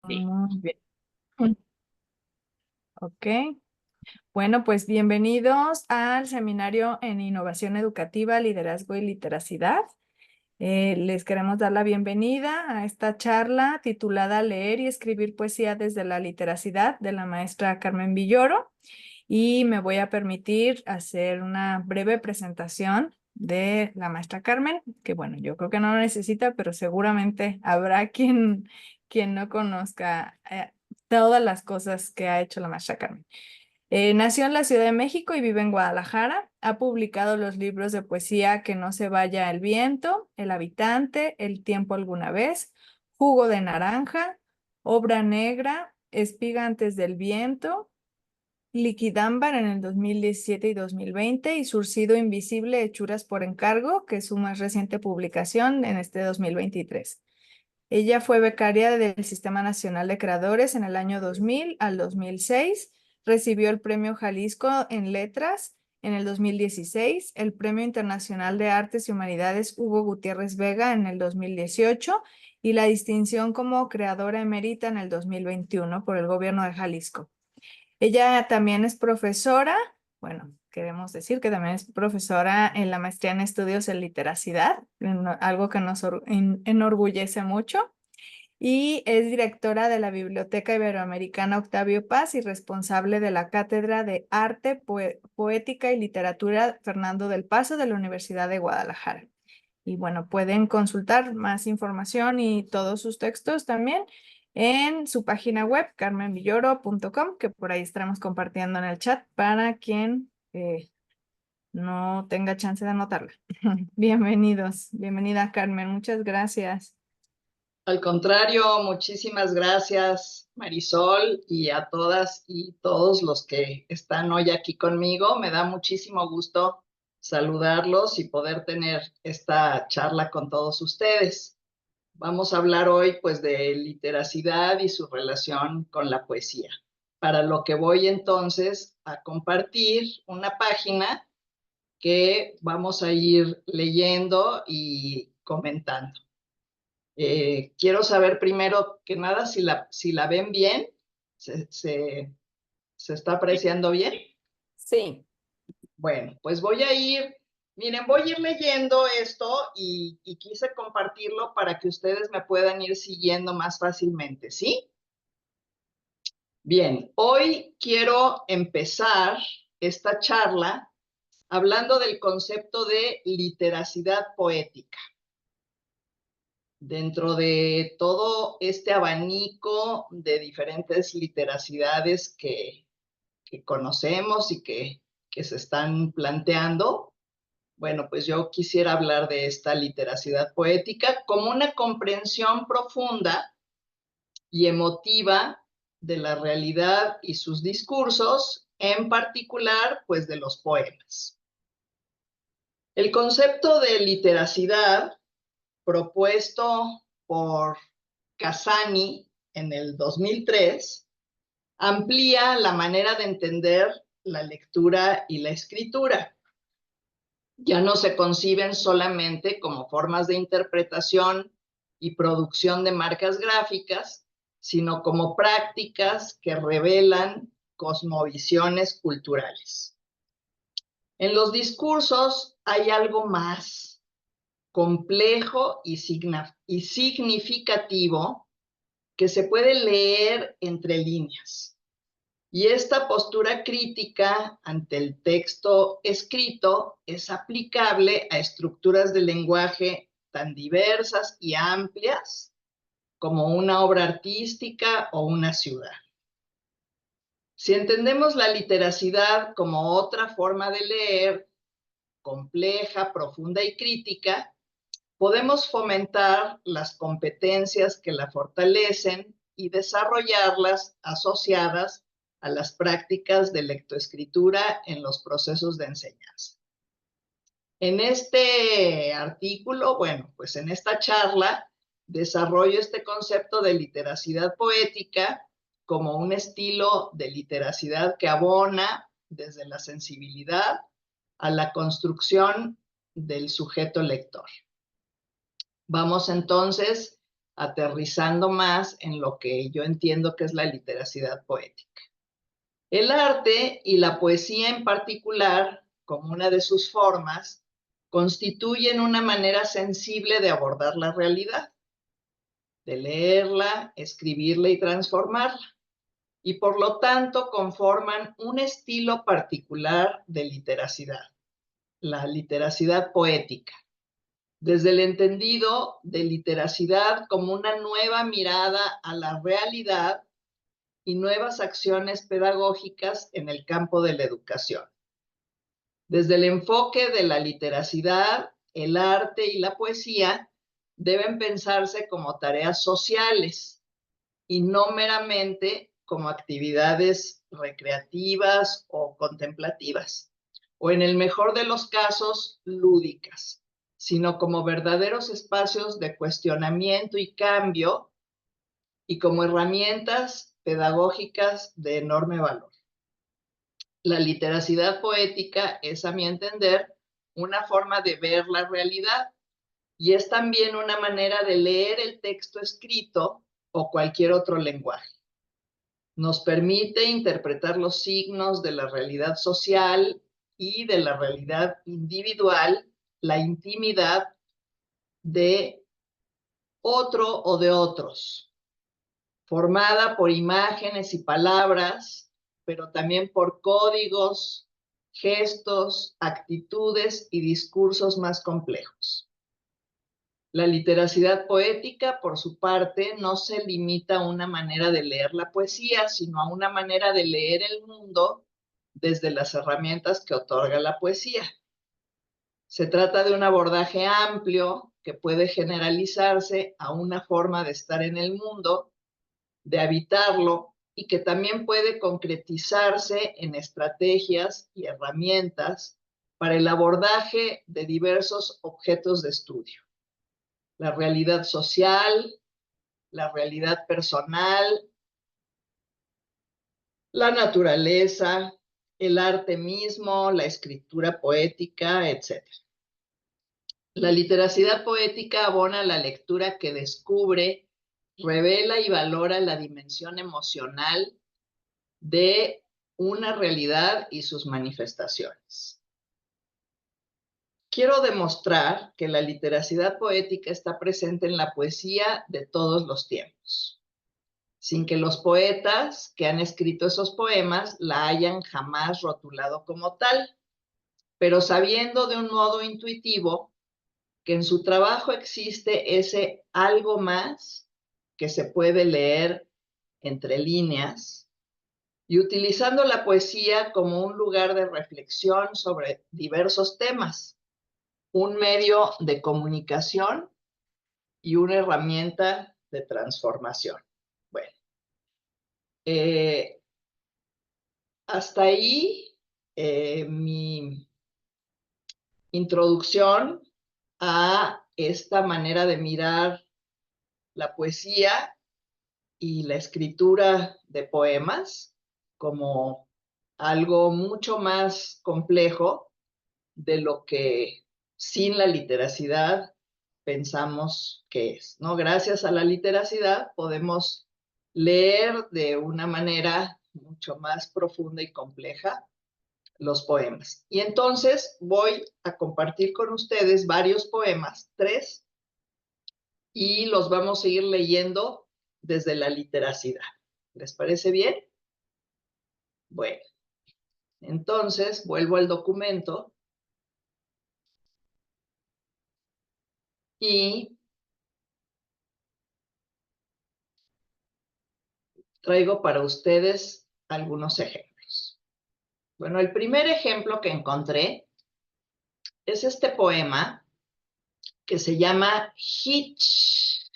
Sí. Muy bien. Ok. Bueno, pues bienvenidos al seminario en Innovación Educativa, Liderazgo y Literacidad. Les queremos dar la bienvenida a esta charla titulada Leer y escribir poesía desde la literacidad de la maestra Carmen Villoro. Y me voy a permitir hacer una breve presentación de la maestra Carmen, que bueno, yo creo que no lo necesita, pero seguramente habrá quien no conozca todas las cosas que ha hecho la maestra Carmen. Nació en la Ciudad de México y vive en Guadalajara. Ha publicado los libros de poesía Que no se vaya el viento, El habitante, El tiempo alguna vez, Jugo de naranja, Obra negra, Espiga antes del viento, Liquidámbar en el 2017 y 2020 y Surcido invisible, Hechuras por encargo, que es su más reciente publicación en este 2023. Ella fue becaria del Sistema Nacional de Creadores en el año 2000 al 2006, recibió el Premio Jalisco en Letras en el 2016, el Premio Internacional de Artes y Humanidades Hugo Gutiérrez Vega en el 2018 y la distinción como creadora emérita en el 2021 por el Gobierno de Jalisco. Ella también es profesora, bueno, queremos decir que también es profesora en la maestría en estudios en literacidad, algo que nos enorgullece mucho, y es directora de la Biblioteca Iberoamericana Octavio Paz y responsable de la Cátedra de Arte, Poética y Literatura Fernando del Paso de la Universidad de Guadalajara. Y bueno, pueden consultar más información y todos sus textos también en su página web, carmenvilloro.com, que por ahí estaremos compartiendo en el chat para quien no tenga chance de anotarla. Bienvenidos, bienvenida Carmen, muchas gracias. Al contrario, muchísimas gracias, Marisol, y a todas y todos los que están hoy aquí conmigo. Me da muchísimo gusto saludarlos y poder tener esta charla con todos ustedes. Vamos a hablar hoy, pues, de literacidad y su relación con la poesía. Para lo que voy entonces a compartir una página que vamos a ir leyendo y comentando. Quiero saber primero que nada si la ven bien, se está apreciando bien. Sí. Bueno, pues voy a ir, miren, voy a ir leyendo esto y quise compartirlo para que ustedes me puedan ir siguiendo más fácilmente, ¿sí? Bien, hoy quiero empezar esta charla hablando del concepto de literacidad poética. Dentro de todo este abanico de diferentes literacidades que conocemos y que se están planteando, bueno, pues yo quisiera hablar de esta literacidad poética como una comprensión profunda y emotiva de la realidad y sus discursos, en particular, pues de los poemas. El concepto de literacidad propuesto por Casani en el 2003, amplía la manera de entender la lectura y la escritura. Ya no se conciben solamente como formas de interpretación y producción de marcas gráficas, sino como prácticas que revelan cosmovisiones culturales. En los discursos hay algo más complejo y significativo que se puede leer entre líneas. Y esta postura crítica ante el texto escrito es aplicable a estructuras de lenguaje tan diversas y amplias como una obra artística o una ciudad. Si entendemos la literacidad como otra forma de leer, compleja, profunda y crítica, podemos fomentar las competencias que la fortalecen y desarrollarlas asociadas a las prácticas de lectoescritura en los procesos de enseñanza. En este artículo, bueno, pues en esta charla, desarrollo este concepto de literacidad poética como un estilo de literacidad que abona desde la sensibilidad a la construcción del sujeto lector. Vamos entonces aterrizando más en lo que yo entiendo que es la literacidad poética. El arte y la poesía en particular, como una de sus formas, constituyen una manera sensible de abordar la realidad, de leerla, escribirla y transformarla, y por lo tanto conforman un estilo particular de literacidad, la literacidad poética, desde el entendido de literacidad como una nueva mirada a la realidad y nuevas acciones pedagógicas en el campo de la educación. Desde el enfoque de la literacidad, el arte y la poesía deben pensarse como tareas sociales y no meramente como actividades recreativas o contemplativas, o en el mejor de los casos, lúdicas, sino como verdaderos espacios de cuestionamiento y cambio y como herramientas pedagógicas de enorme valor. La literacidad poética es, a mi entender, una forma de ver la realidad y es también una manera de leer el texto escrito o cualquier otro lenguaje. Nos permite interpretar los signos de la realidad social y de la realidad individual, la intimidad de otro o de otros, formada por imágenes y palabras, pero también por códigos, gestos, actitudes y discursos más complejos. La literacidad poética, por su parte, no se limita a una manera de leer la poesía, sino a una manera de leer el mundo desde las herramientas que otorga la poesía. Se trata de un abordaje amplio que puede generalizarse a una forma de estar en el mundo, de habitarlo, y que también puede concretizarse en estrategias y herramientas para el abordaje de diversos objetos de estudio. La realidad social, la realidad personal, la naturaleza, el arte mismo, la escritura poética, etc. La literacidad poética abona la lectura que descubre, revela y valora la dimensión emocional de una realidad y sus manifestaciones. Quiero demostrar que la literacidad poética está presente en la poesía de todos los tiempos, sin que los poetas que han escrito esos poemas la hayan jamás rotulado como tal, pero sabiendo de un modo intuitivo que en su trabajo existe ese algo más que se puede leer entre líneas, y utilizando la poesía como un lugar de reflexión sobre diversos temas, un medio de comunicación y una herramienta de transformación. Bueno, hasta ahí mi introducción a esta manera de mirar la poesía y la escritura de poemas como algo mucho más complejo de lo que sin la literacidad pensamos que es, ¿no? Gracias a la literacidad podemos leer de una manera mucho más profunda y compleja los poemas. Y entonces voy a compartir con ustedes varios poemas, 3, y los vamos a ir leyendo desde la literacidad. ¿Les parece bien? Bueno, entonces vuelvo al documento y traigo para ustedes algunos ejemplos. Bueno, el primer ejemplo que encontré es este poema que se llama Hitchhikers.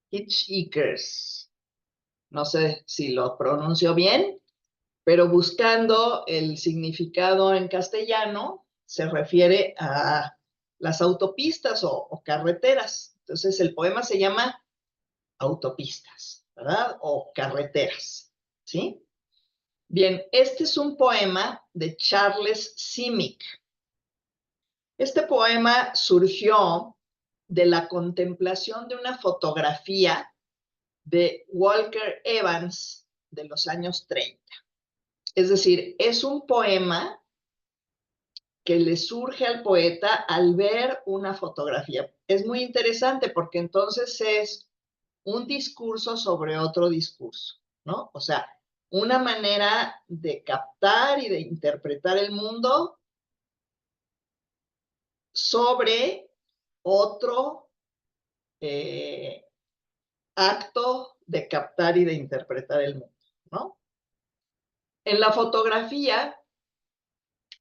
Hitchhikers. No sé si lo pronuncio bien, pero buscando el significado en castellano, se refiere a las autopistas o carreteras. Entonces, el poema se llama Autopistas, ¿verdad? O carreteras, ¿sí? Bien, este es un poema de Charles Simic. Este poema surgió de la contemplación de una fotografía de Walker Evans de los años 30. Es decir, es un poema que le surge al poeta al ver una fotografía. Es muy interesante porque entonces es un discurso sobre otro discurso, ¿no? O sea, una manera de captar y de interpretar el mundo sobre otro acto de captar y de interpretar el mundo, ¿no? En la fotografía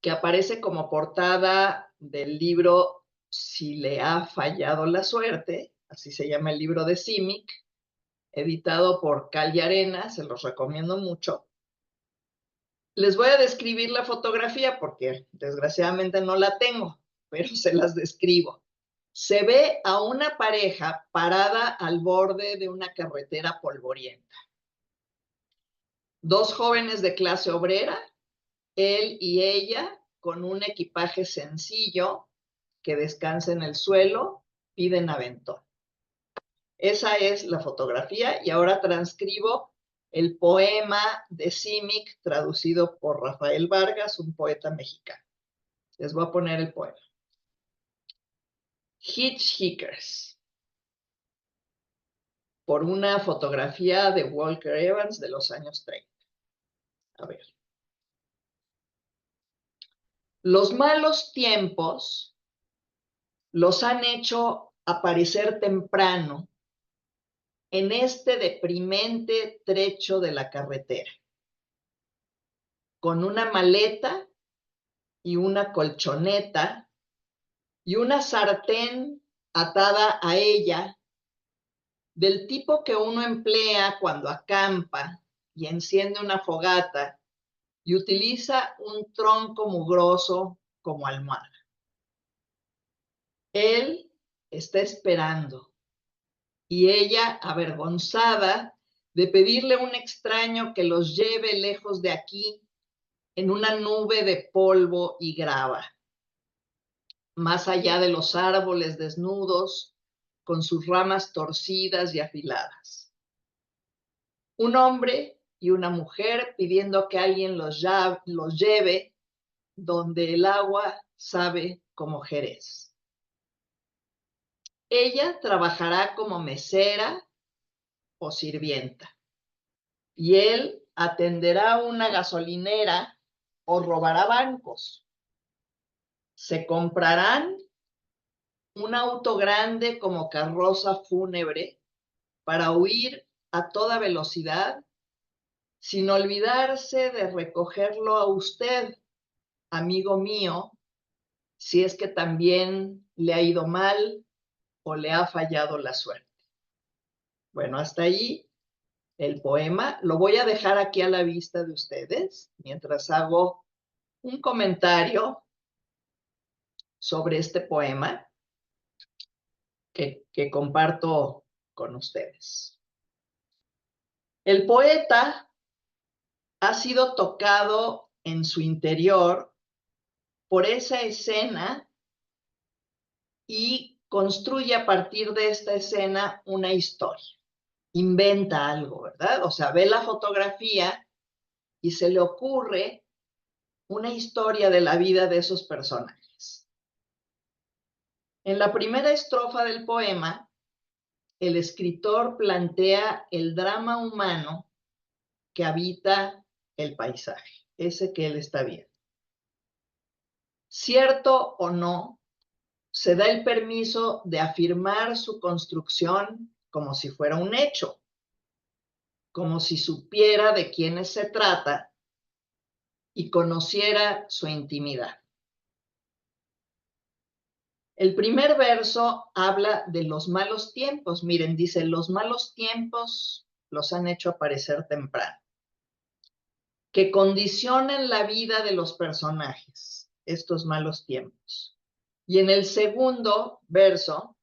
que aparece como portada del libro Si le ha fallado la suerte, así se llama el libro de Simic, editado por Cal y Arena, se los recomiendo mucho. Les voy a describir la fotografía porque desgraciadamente no la tengo, pero se las describo. Se ve a una pareja parada al borde de una carretera polvorienta. Dos jóvenes de clase obrera, él y ella, con un equipaje sencillo que descansa en el suelo, piden aventón. Esa es la fotografía y ahora transcribo el poema de Simic traducido por Rafael Vargas, un poeta mexicano. Les voy a poner el poema. Hitchhikers, por una fotografía de Walker Evans de los años 30. A ver. Los malos tiempos los han hecho aparecer temprano en este deprimente trecho de la carretera, con una maleta y una colchoneta y una sartén atada a ella, del tipo que uno emplea cuando acampa y enciende una fogata y utiliza un tronco mugroso como almohada. Él está esperando y ella, avergonzada de pedirle a un extraño que los lleve lejos de aquí, en una nube de polvo y grava, más allá de los árboles desnudos, con sus ramas torcidas y afiladas. Un hombre y una mujer pidiendo que alguien los lleve donde el agua sabe como Jerez. Ella trabajará como mesera o sirvienta y él atenderá una gasolinera o robará bancos. Se comprarán un auto grande como carroza fúnebre para huir a toda velocidad, sin olvidarse de recogerlo a usted, amigo mío, si es que también le ha ido mal o le ha fallado la suerte. Bueno, hasta ahí el poema. Lo voy a dejar aquí a la vista de ustedes mientras hago un comentario sobre este poema que comparto con ustedes. El poeta ha sido tocado en su interior por esa escena y construye a partir de esta escena una historia. Inventa algo, ¿verdad? O sea, ve la fotografía y se le ocurre una historia de la vida de esos personajes. En la primera estrofa del poema, el escritor plantea el drama humano que habita el paisaje, ese que él está viendo. Cierto o no, se da el permiso de afirmar su construcción como si fuera un hecho, como si supiera de quiénes se trata y conociera su intimidad. El primer verso habla de los malos tiempos. Miren, dice, los malos tiempos los han hecho aparecer temprano, que condicionan la vida de los personajes, estos malos tiempos. Y en el segundo verso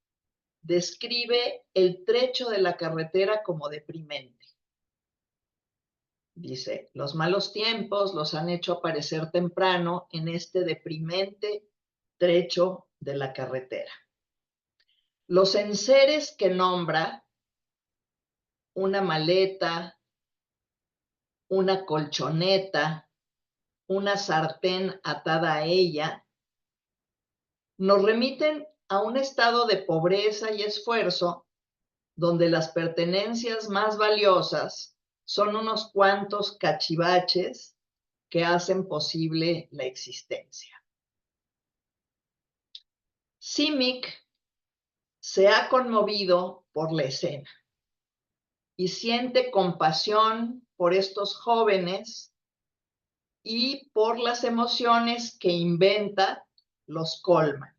describe el trecho de la carretera como deprimente. Dice, los malos tiempos los han hecho aparecer temprano en este deprimente trecho de la carretera. Los enseres que nombra, una maleta, una colchoneta, una sartén atada a ella, nos remiten a un estado de pobreza y esfuerzo donde las pertenencias más valiosas son unos cuantos cachivaches que hacen posible la existencia. Simic se ha conmovido por la escena y siente compasión por estos jóvenes y por las emociones que inventa los colman.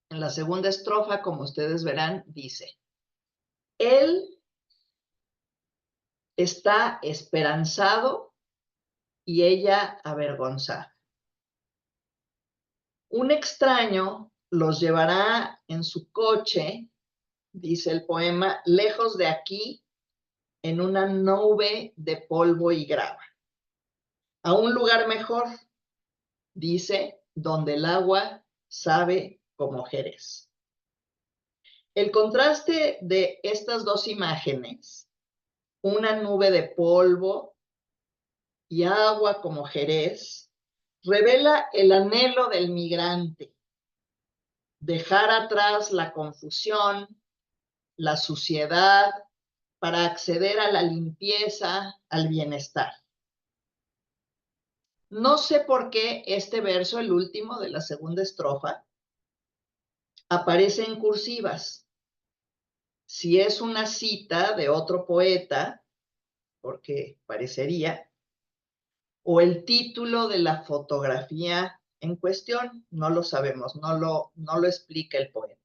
En la segunda estrofa, como ustedes verán, dice: él está esperanzado y ella avergonzada. Un extraño los llevará en su coche, dice el poema, lejos de aquí, en una nube de polvo y grava, a un lugar mejor, dice, donde el agua sabe como Jerez. El contraste de estas dos imágenes, una nube de polvo y agua como Jerez, revela el anhelo del migrante, dejar atrás la confusión, la suciedad, para acceder a la limpieza, al bienestar. No sé por qué este verso, el último de la segunda estrofa, aparece en cursivas. Si es una cita de otro poeta, porque parecería, o el título de la fotografía en cuestión, no lo sabemos, no lo explica el poeta.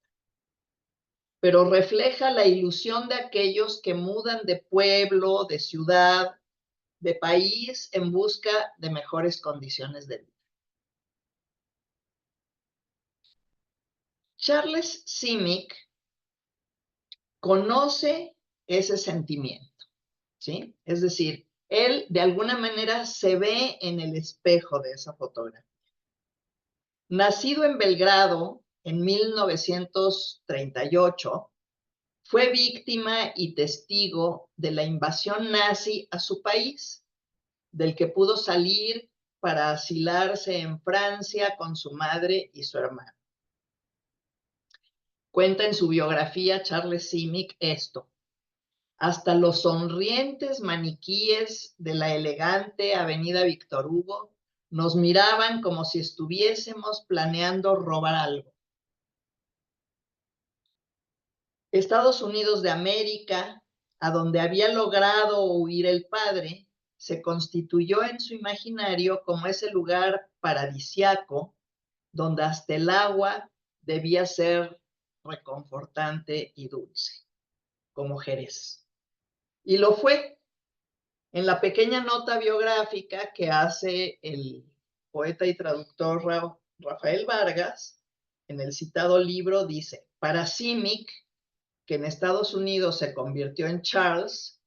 Pero refleja la ilusión de aquellos que mudan de pueblo, de ciudad, de país en busca de mejores condiciones de vida. Charles Simic conoce ese sentimiento, ¿sí? Es decir, él de alguna manera se ve en el espejo de esa fotografía. Nacido en Belgrado en 1938, fue víctima y testigo de la invasión nazi a su país, del que pudo salir para asilarse en Francia con su madre y su hermano. Cuenta en su biografía Charles Simic esto: hasta los sonrientes maniquíes de la elegante avenida Víctor Hugo nos miraban como si estuviésemos planeando robar algo. Estados Unidos de América, a donde había logrado huir el padre, se constituyó en su imaginario como ese lugar paradisiaco donde hasta el agua debía ser reconfortante y dulce, como Jerez. Y lo fue. En la pequeña nota biográfica que hace el poeta y traductor Rafael Vargas, en el citado libro dice: para Simic, que en Estados Unidos se convirtió en Charles,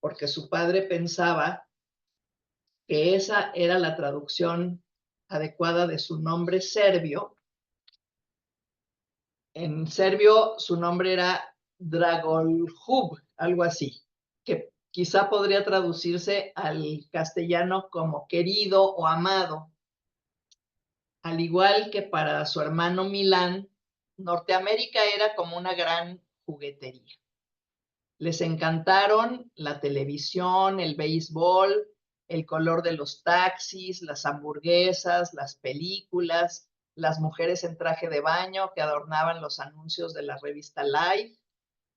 porque su padre pensaba que esa era la traducción adecuada de su nombre serbio. En serbio su nombre era Dragoljub, algo así, que quizá podría traducirse al castellano como querido o amado. Al igual que para su hermano Milán, Norteamérica era como una gran juguetería. Les encantaron la televisión, el béisbol, el color de los taxis, las hamburguesas, las películas, las mujeres en traje de baño que adornaban los anuncios de la revista Life,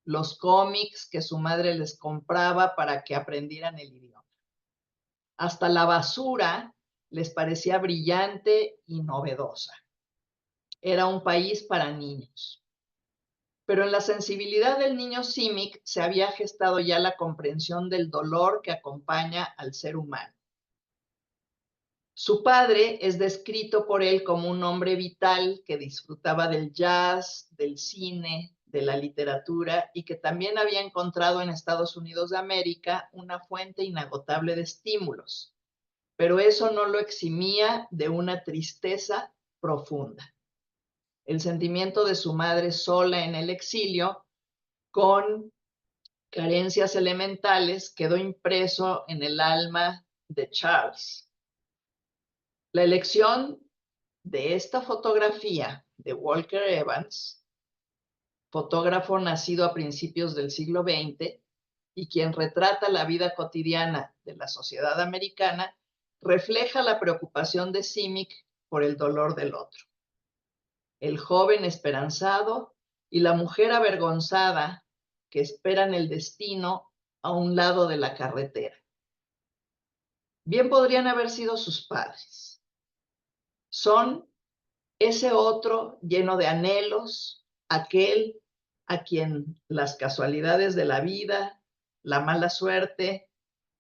los cómics que su madre les compraba para que aprendieran el idioma. Hasta la basura les parecía brillante y novedosa. Era un país para niños. Pero en la sensibilidad del niño Simic se había gestado ya la comprensión del dolor que acompaña al ser humano. Su padre es descrito por él como un hombre vital que disfrutaba del jazz, del cine, de la literatura y que también había encontrado en Estados Unidos de América una fuente inagotable de estímulos. Pero eso no lo eximía de una tristeza profunda. El sentimiento de su madre sola en el exilio, con carencias elementales, quedó impreso en el alma de Charles. La elección de esta fotografía de Walker Evans, fotógrafo nacido a principios del siglo XX y quien retrata la vida cotidiana de la sociedad americana, refleja la preocupación de Simic por el dolor del otro. El joven esperanzado y la mujer avergonzada que esperan el destino a un lado de la carretera. Bien podrían haber sido sus padres. Son ese otro lleno de anhelos, aquel a quien las casualidades de la vida, la mala suerte,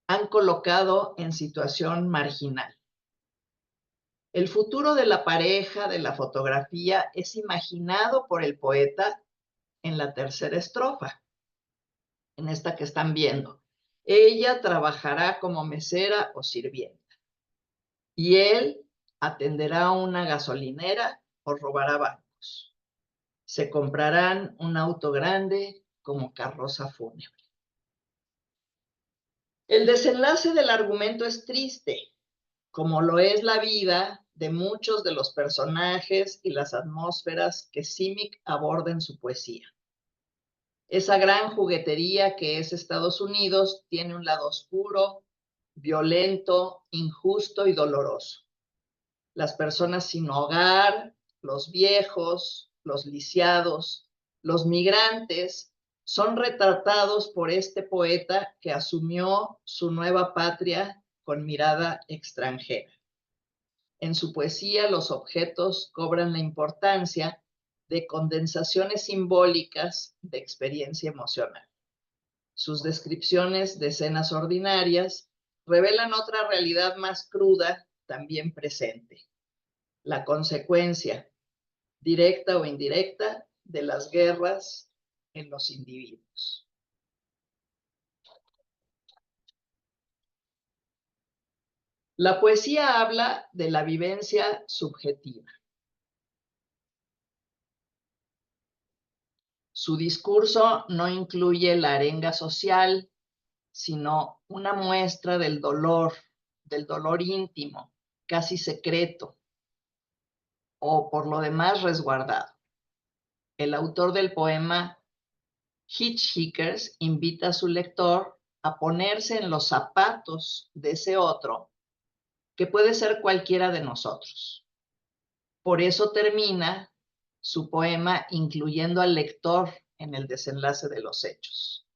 han colocado en situación marginal. El futuro de la pareja de la fotografía es imaginado por el poeta en la tercera estrofa, en esta que están viendo. Ella trabajará como mesera o sirvienta y él atenderá una gasolinera o robará bancos. Se comprarán un auto grande como carroza fúnebre. El desenlace del argumento es triste, como lo es la vida de muchos de los personajes y las atmósferas que Simic aborda en su poesía. Esa gran juguetería que es Estados Unidos tiene un lado oscuro, violento, injusto y doloroso. Las personas sin hogar, los viejos, los lisiados, los migrantes, son retratados por este poeta que asumió su nueva patria con mirada extranjera. En su poesía, los objetos cobran la importancia de condensaciones simbólicas de experiencia emocional. Sus descripciones de escenas ordinarias revelan otra realidad más cruda, también presente. La consecuencia, directa o indirecta, de las guerras en los individuos. La poesía habla de la vivencia subjetiva. Su discurso no incluye la arenga social, sino una muestra del dolor íntimo, casi secreto, o por lo demás resguardado. El autor del poema Hitchhikers invita a su lector a ponerse en los zapatos de ese otro, que puede ser cualquiera de nosotros. Por eso termina su poema incluyendo al lector en el desenlace de los hechos.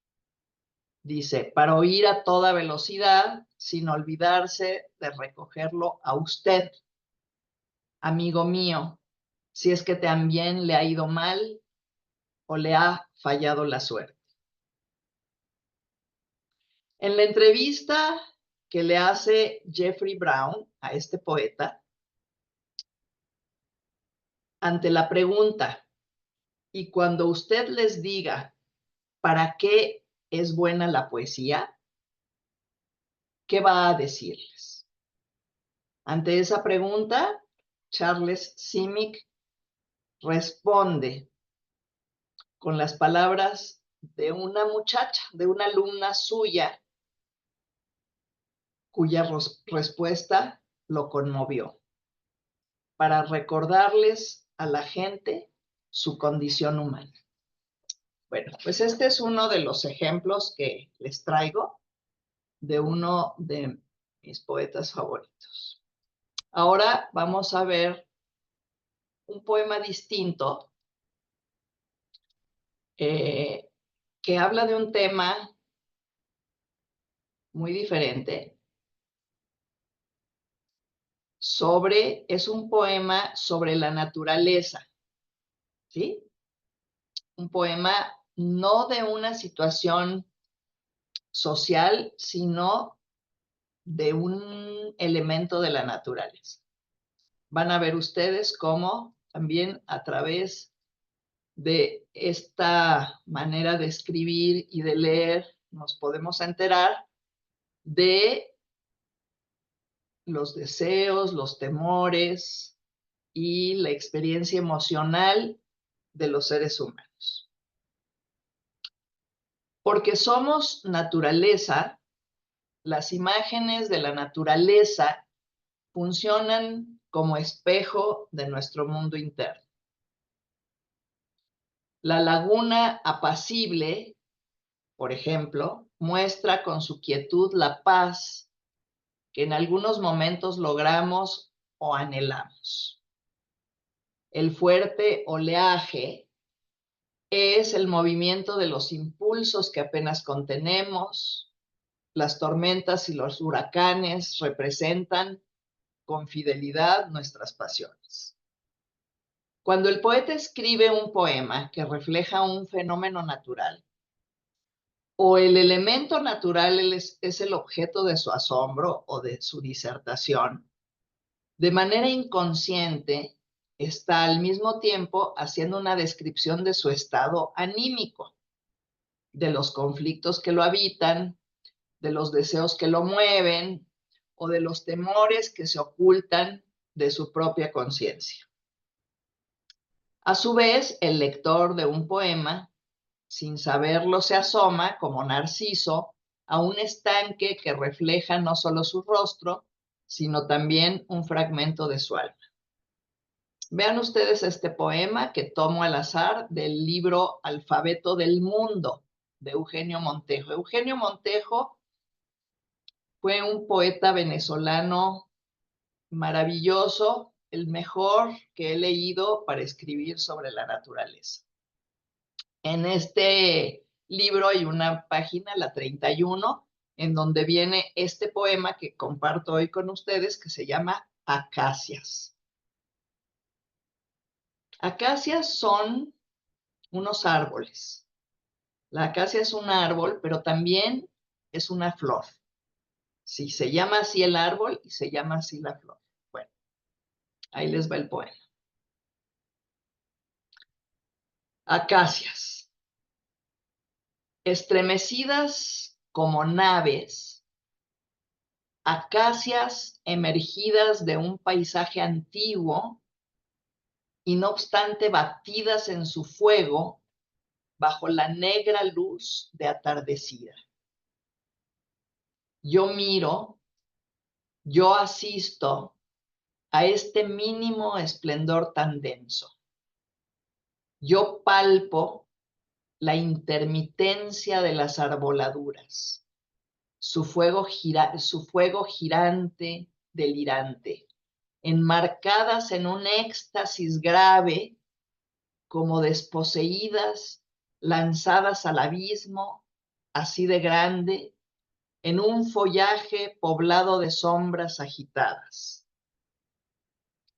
Dice, para oír a toda velocidad, sin olvidarse de recogerlo a usted, amigo mío, si es que también le ha ido mal o le ha fallado la suerte. En la entrevista que le hace Jeffrey Brown a este poeta, ante la pregunta, y cuando usted les diga para qué es buena la poesía, ¿qué va a decirles? Ante esa pregunta, Charles Simic responde con las palabras de una muchacha, de una alumna suya, cuya respuesta lo conmovió, para recordarles a la gente su condición humana. Bueno, pues este es uno de los ejemplos que les traigo de uno de mis poetas favoritos. Ahora vamos a ver un poema distinto que habla de un tema muy diferente. Es un poema sobre la naturaleza, ¿sí? Un poema no de una situación social, sino de un elemento de la naturaleza. Van a ver ustedes cómo también a través de esta manera de escribir y de leer nos podemos enterar de los deseos, los temores, y la experiencia emocional de los seres humanos. Porque somos naturaleza, las imágenes de la naturaleza funcionan como espejo de nuestro mundo interno. La laguna apacible, por ejemplo, muestra con su quietud la paz que en algunos momentos logramos o anhelamos. El fuerte oleaje es el movimiento de los impulsos que apenas contenemos. Las tormentas y los huracanes representan con fidelidad nuestras pasiones. Cuando el poeta escribe un poema que refleja un fenómeno natural, o el elemento natural es el objeto de su asombro o de su disertación, de manera inconsciente está al mismo tiempo haciendo una descripción de su estado anímico, de los conflictos que lo habitan, de los deseos que lo mueven o de los temores que se ocultan de su propia conciencia. A su vez, el lector de un poema, sin saberlo, se asoma como Narciso a un estanque que refleja no solo su rostro, sino también un fragmento de su alma. Vean ustedes este poema que tomo al azar del libro Alfabeto del Mundo de Eugenio Montejo. Eugenio Montejo fue un poeta venezolano maravilloso, el mejor que he leído para escribir sobre la naturaleza. En este libro hay una página, la 31, en donde viene este poema que comparto hoy con ustedes, que se llama Acacias. Acacias son unos árboles. La acacia es un árbol, pero también es una flor. Sí, se llama así el árbol y se llama así la flor. Bueno, ahí les va el poema. Acacias, estremecidas como naves, acacias emergidas de un paisaje antiguo y no obstante batidas en su fuego bajo la negra luz de atardecida. Yo miro, yo asisto a este mínimo esplendor tan denso. Yo palpo la intermitencia de las arboladuras, su fuego girante, delirante, enmarcadas en un éxtasis grave, como desposeídas, lanzadas al abismo, así de grande, en un follaje poblado de sombras agitadas.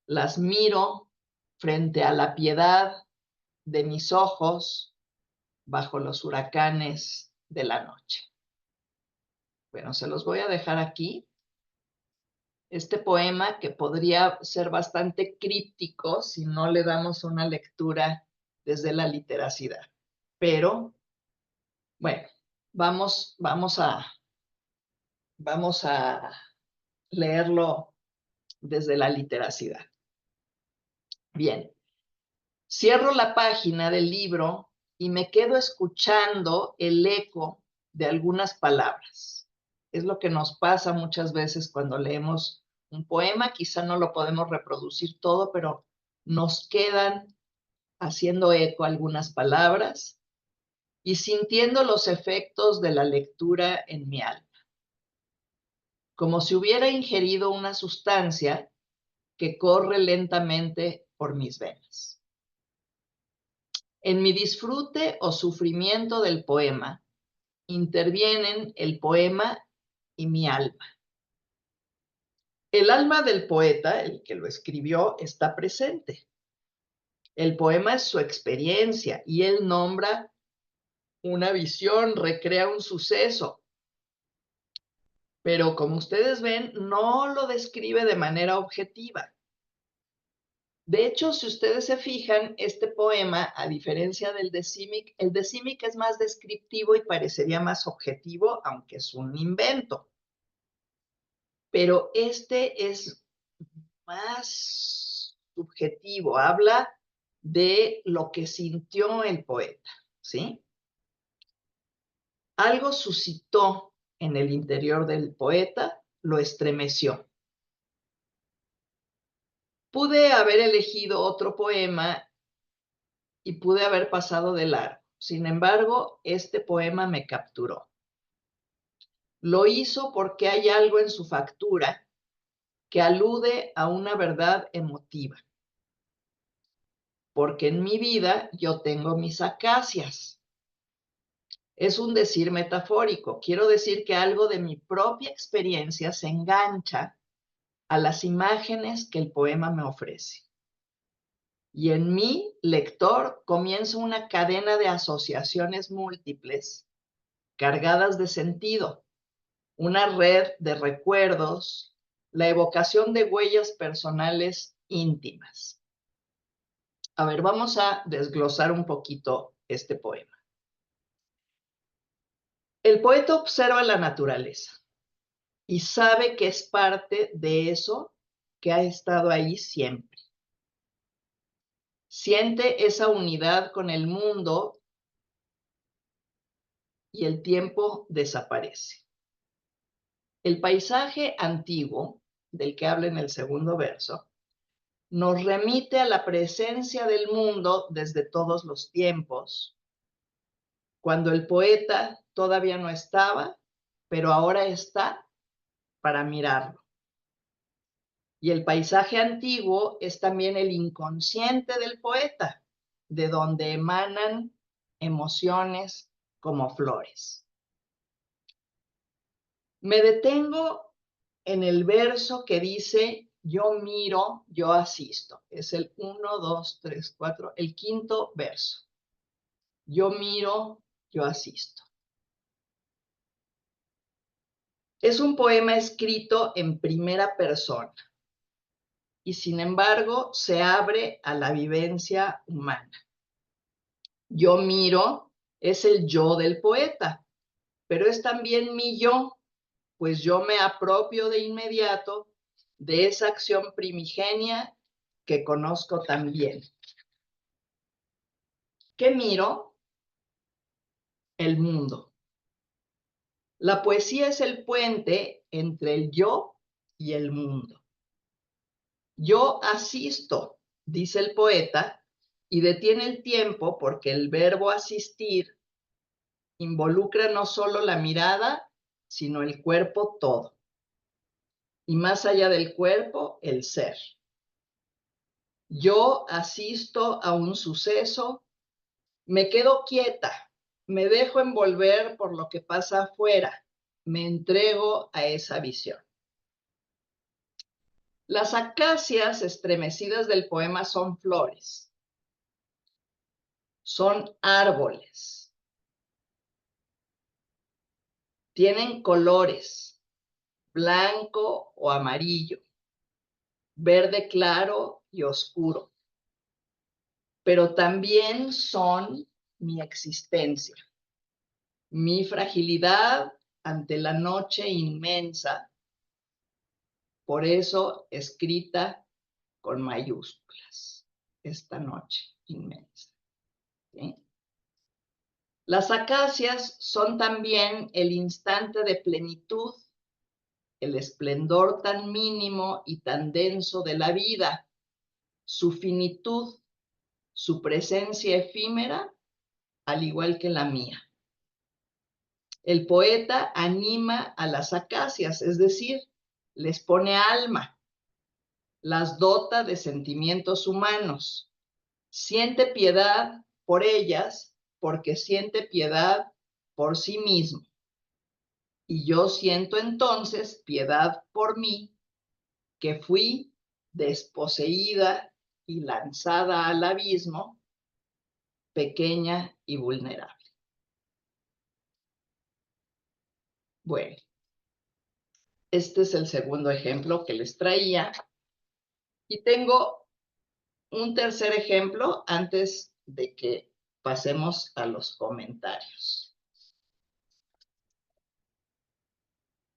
Las miro frente a la piedad de mis ojos bajo los huracanes de la noche. Bueno, se los voy a dejar aquí. Este poema que podría ser bastante críptico si no le damos una lectura desde la literacidad. Pero, bueno, vamos a leerlo desde la literacidad. Bien, cierro la página del libro y me quedo escuchando el eco de algunas palabras. Es lo que nos pasa muchas veces cuando leemos un poema. Quizá no lo podemos reproducir todo, pero nos quedan haciendo eco algunas palabras y sintiendo los efectos de la lectura en mi alma, como si hubiera ingerido una sustancia que corre lentamente por mis venas. En mi disfrute o sufrimiento del poema, intervienen el poema y mi alma. El alma del poeta, el que lo escribió, está presente. El poema es su experiencia y él nombra una visión, recrea un suceso. Pero como ustedes ven, no lo describe de manera objetiva. De hecho, si ustedes se fijan, este poema, a diferencia del de Simic, el de Simic es más descriptivo y parecería más objetivo, aunque es un invento. Pero este es más subjetivo, habla de lo que sintió el poeta, ¿sí? Algo suscitó en el interior del poeta, lo estremeció. Pude haber elegido otro poema y pude haber pasado de largo. Sin embargo, este poema me capturó. Lo hizo porque hay algo en su factura que alude a una verdad emotiva. Porque en mi vida yo tengo mis acacias. Es un decir metafórico. Quiero decir que algo de mi propia experiencia se engancha a las imágenes que el poema me ofrece. Y en mi lector comienza una cadena de asociaciones múltiples cargadas de sentido, una red de recuerdos, la evocación de huellas personales íntimas. A ver, vamos a desglosar un poquito este poema. El poeta observa la naturaleza y sabe que es parte de eso que ha estado ahí siempre. Siente esa unidad con el mundo y el tiempo desaparece. El paisaje antiguo, del que habla en el segundo verso, nos remite a la presencia del mundo desde todos los tiempos, cuando el poeta todavía no estaba, pero ahora está para mirarlo. Y el paisaje antiguo es también el inconsciente del poeta, de donde emanan emociones como flores. Me detengo en el verso que dice, yo miro, yo asisto. Es el 1, 2, 3, 4, el quinto verso. Yo miro, yo asisto. Es un poema escrito en primera persona y sin embargo se abre a la vivencia humana. Yo miro es el yo del poeta, pero es también mi yo, pues yo me apropio de inmediato de esa acción primigenia que conozco tan bien. ¿Qué miro? El mundo. La poesía es el puente entre el yo y el mundo. Yo asisto, dice el poeta, y detiene el tiempo porque el verbo asistir involucra no solo la mirada, sino el cuerpo todo. Y más allá del cuerpo, el ser. Yo asisto a un suceso, me quedo quieta, me dejo envolver por lo que pasa afuera, me entrego a esa visión. Las acacias estremecidas del poema son flores, son árboles, tienen colores, blanco o amarillo, verde claro y oscuro, pero también son mi existencia, mi fragilidad ante la noche inmensa, por eso escrita con mayúsculas, esta noche inmensa. ¿Sí? Las acacias son también el instante de plenitud, el esplendor tan mínimo y tan denso de la vida, su finitud, su presencia efímera, al igual que la mía. El poeta anima a las acacias, es decir, les pone alma, las dota de sentimientos humanos, siente piedad por ellas porque siente piedad por sí mismo. Y yo siento entonces piedad por mí, que fui desposeída y lanzada al abismo, pequeña y vulnerable. Bueno, este es el segundo ejemplo que les traía. Y tengo un tercer ejemplo antes de que pasemos a los comentarios.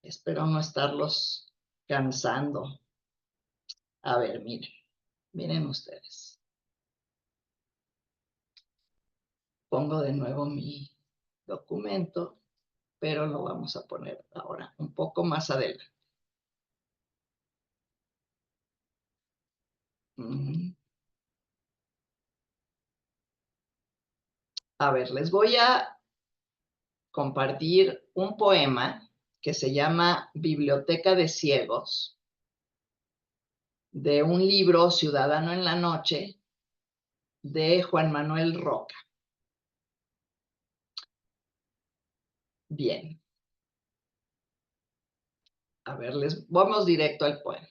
Espero no estarlos cansando. A ver, miren. Miren ustedes. Pongo de nuevo mi documento, pero lo vamos a poner ahora un poco más adelante. A ver, les voy a compartir un poema que se llama Biblioteca de Ciegos, de un libro Ciudadano en la Noche, de Juan Manuel Roca. Bien. A ver, les vamos directo al poema.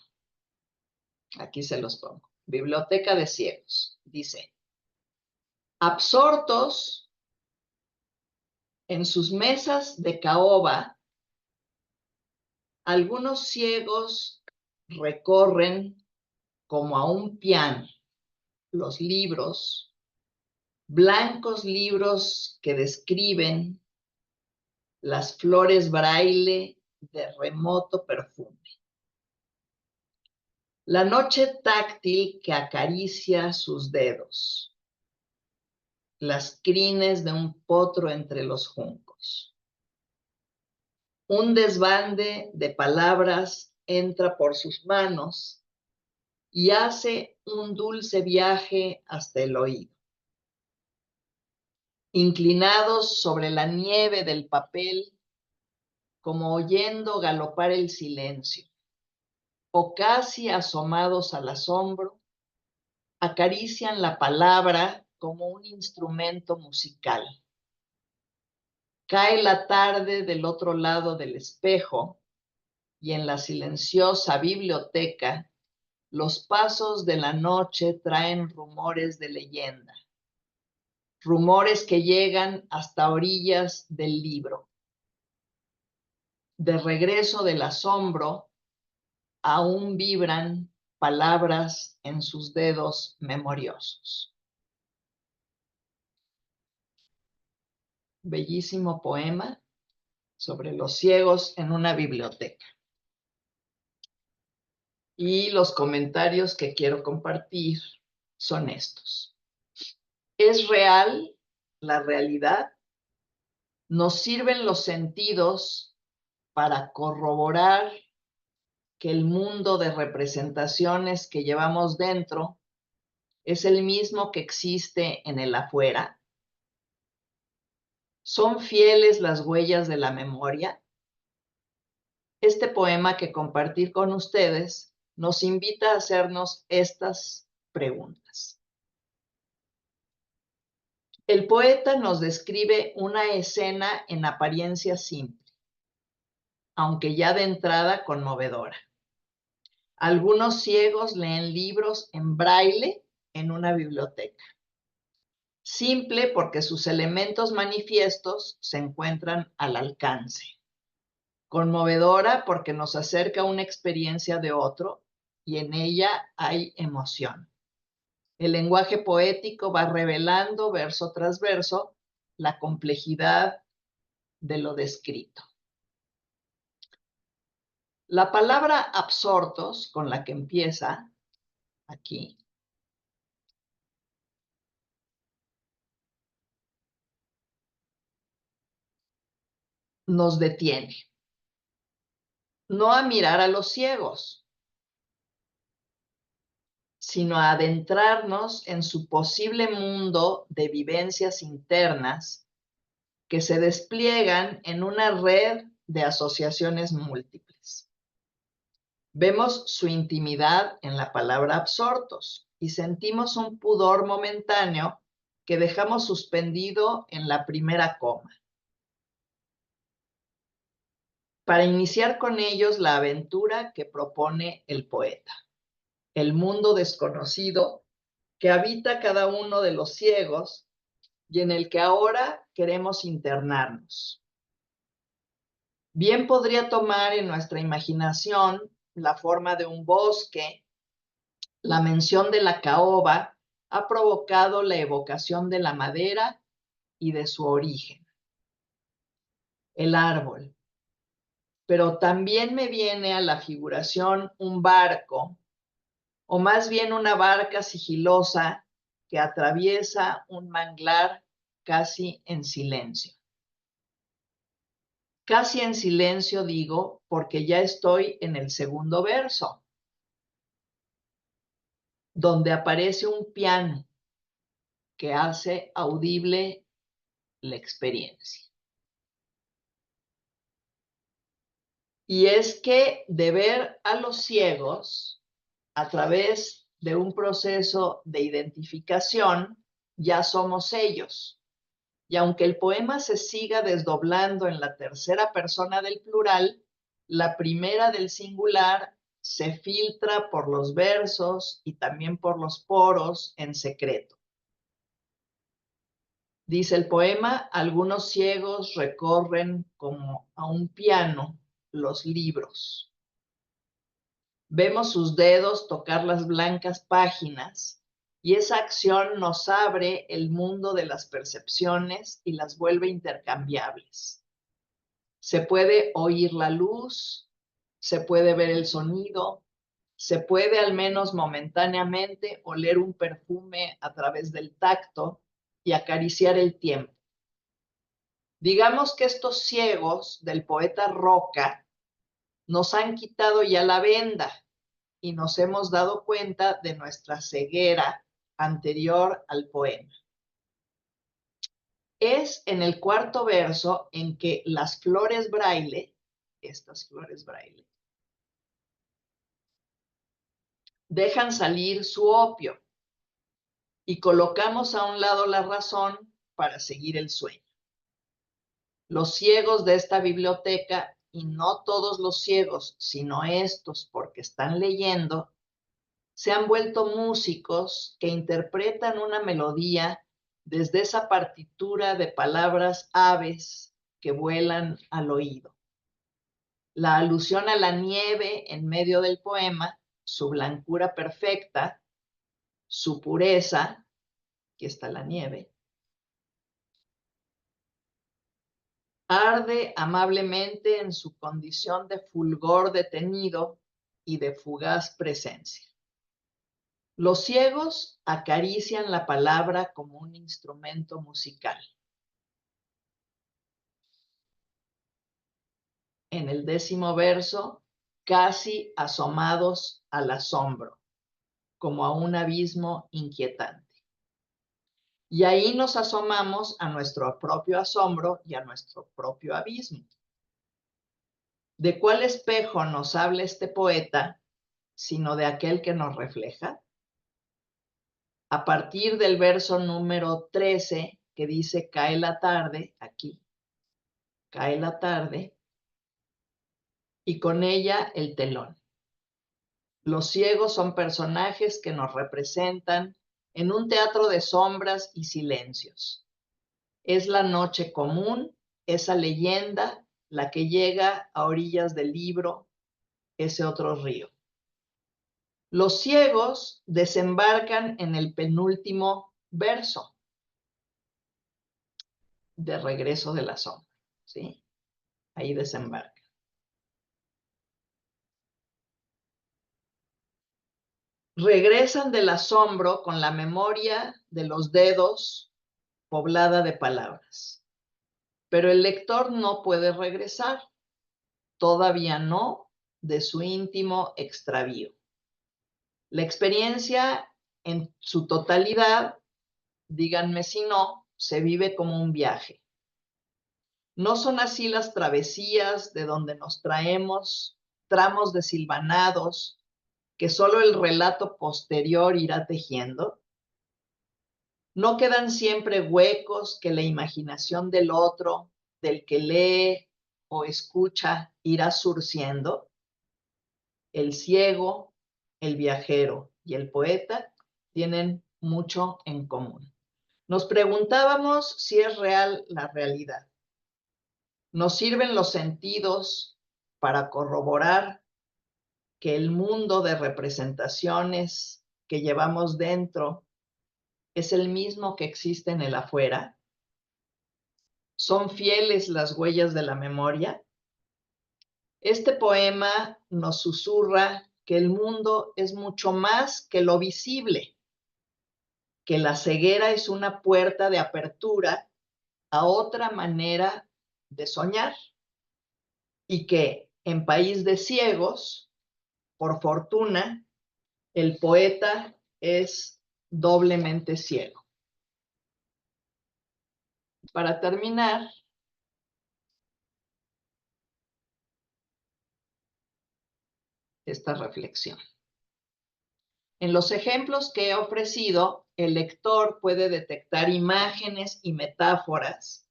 Aquí se los pongo. Biblioteca de Ciegos. Dice: absortos en sus mesas de caoba, algunos ciegos recorren como a un piano los libros, blancos libros que describen las flores braille de remoto perfume. La noche táctil que acaricia sus dedos, las crines de un potro entre los juncos. Un desbande de palabras entra por sus manos y hace un dulce viaje hasta el oído. Inclinados sobre la nieve del papel, como oyendo galopar el silencio, o casi asomados al asombro, acarician la palabra como un instrumento musical. Cae la tarde del otro lado del espejo y en la silenciosa biblioteca los pasos de la noche traen rumores de leyenda, rumores que llegan hasta orillas del libro. De regreso del asombro, aún vibran palabras en sus dedos memoriosos. Bellísimo poema sobre los ciegos en una biblioteca. Y los comentarios que quiero compartir son estos. ¿Es real la realidad? ¿Nos sirven los sentidos para corroborar que el mundo de representaciones que llevamos dentro es el mismo que existe en el afuera? ¿Son fieles las huellas de la memoria? Este poema que compartir con ustedes nos invita a hacernos estas preguntas. El poeta nos describe una escena en apariencia simple, aunque ya de entrada conmovedora. Algunos ciegos leen libros en braille en una biblioteca. Simple porque sus elementos manifiestos se encuentran al alcance. Conmovedora porque nos acerca a una experiencia de otro y en ella hay emoción. El lenguaje poético va revelando verso tras verso la complejidad de lo descrito. La palabra absortos, con la que empieza aquí, nos detiene. No a mirar a los ciegos, sino a adentrarnos en su posible mundo de vivencias internas que se despliegan en una red de asociaciones múltiples. Vemos su intimidad en la palabra absortos y sentimos un pudor momentáneo que dejamos suspendido en la primera coma. Para iniciar con ellos la aventura que propone el poeta, el mundo desconocido que habita cada uno de los ciegos y en el que ahora queremos internarnos. Bien podría tomar en nuestra imaginación la forma de un bosque. La mención de la caoba ha provocado la evocación de la madera y de su origen, el árbol. Pero también me viene a la figuración un barco o más bien una barca sigilosa que atraviesa un manglar casi en silencio. Casi en silencio digo porque ya estoy en el segundo verso, donde aparece un piano que hace audible la experiencia. Y es que de ver a los ciegos a través de un proceso de identificación, ya somos ellos. Y aunque el poema se siga desdoblando en la tercera persona del plural, la primera del singular se filtra por los versos y también por los poros en secreto. Dice el poema, algunos ciegos recorren como a un piano los libros. Vemos sus dedos tocar las blancas páginas y esa acción nos abre el mundo de las percepciones y las vuelve intercambiables. Se puede oír la luz, se puede ver el sonido, se puede al menos momentáneamente oler un perfume a través del tacto y acariciar el tiempo. Digamos que estos ciegos del poeta Roca nos han quitado ya la venda y nos hemos dado cuenta de nuestra ceguera anterior al poema. Es en el cuarto verso en que las flores braille, estas flores braille, dejan salir su opio y colocamos a un lado la razón para seguir el sueño. Los ciegos de esta biblioteca, y no todos los ciegos, sino estos porque están leyendo, se han vuelto músicos que interpretan una melodía desde esa partitura de palabras aves que vuelan al oído. La alusión a la nieve en medio del poema, su blancura perfecta, su pureza, aquí está la nieve, arde amablemente en su condición de fulgor detenido y de fugaz presencia. Los ciegos acarician la palabra como un instrumento musical. En el 10º verso, casi asomados al asombro, como a un abismo inquietante. Y ahí nos asomamos a nuestro propio asombro y a nuestro propio abismo. ¿De cuál espejo nos habla este poeta, sino de aquel que nos refleja? A partir del verso número 13, que dice, cae la tarde, aquí, cae la tarde, y con ella el telón. Los ciegos son personajes que nos representan en un teatro de sombras y silencios. Es la noche común, esa leyenda, la que llega a orillas del libro, ese otro río. Los ciegos desembarcan en el penúltimo verso de Regreso de la Sombra, ¿sí? Ahí desembarcan. Regresan del asombro con la memoria de los dedos poblada de palabras. Pero el lector no puede regresar, todavía no, de su íntimo extravío. La experiencia en su totalidad, díganme si no, se vive como un viaje. No son así las travesías de donde nos traemos tramos desilvanados que solo el relato posterior irá tejiendo. No quedan siempre huecos que la imaginación del otro, del que lee o escucha, irá surciendo. El ciego, el viajero y el poeta tienen mucho en común. Nos preguntábamos si es real la realidad. Nos sirven los sentidos para corroborar que el mundo de representaciones que llevamos dentro es el mismo que existe en el afuera. ¿Son fieles las huellas de la memoria? Este poema nos susurra que el mundo es mucho más que lo visible, que la ceguera es una puerta de apertura a otra manera de soñar y que en país de ciegos, por fortuna, el poeta es doblemente ciego. Para terminar, esta reflexión. En los ejemplos que he ofrecido, el lector puede detectar imágenes y metáforas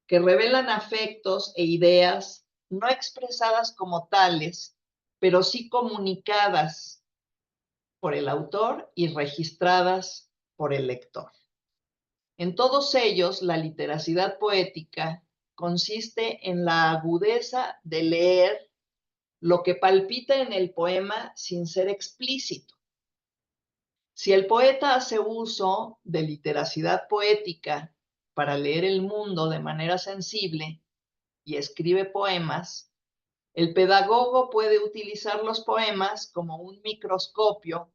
que revelan afectos e ideas no expresadas como tales, pero sí comunicadas por el autor y registradas por el lector. En todos ellos, la literacidad poética consiste en la agudeza de leer lo que palpita en el poema sin ser explícito. Si el poeta hace uso de literacidad poética para leer el mundo de manera sensible y escribe poemas, el pedagogo puede utilizar los poemas como un microscopio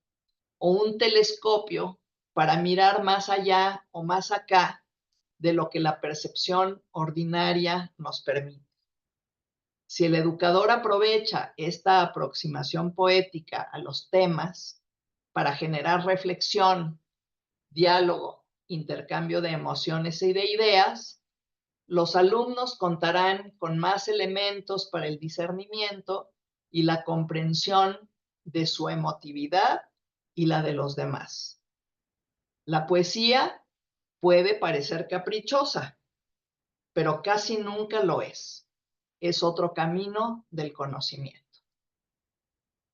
o un telescopio para mirar más allá o más acá de lo que la percepción ordinaria nos permite. Si el educador aprovecha esta aproximación poética a los temas para generar reflexión, diálogo, intercambio de emociones y de ideas, los alumnos contarán con más elementos para el discernimiento y la comprensión de su emotividad y la de los demás. La poesía puede parecer caprichosa, pero casi nunca lo es. Es otro camino del conocimiento.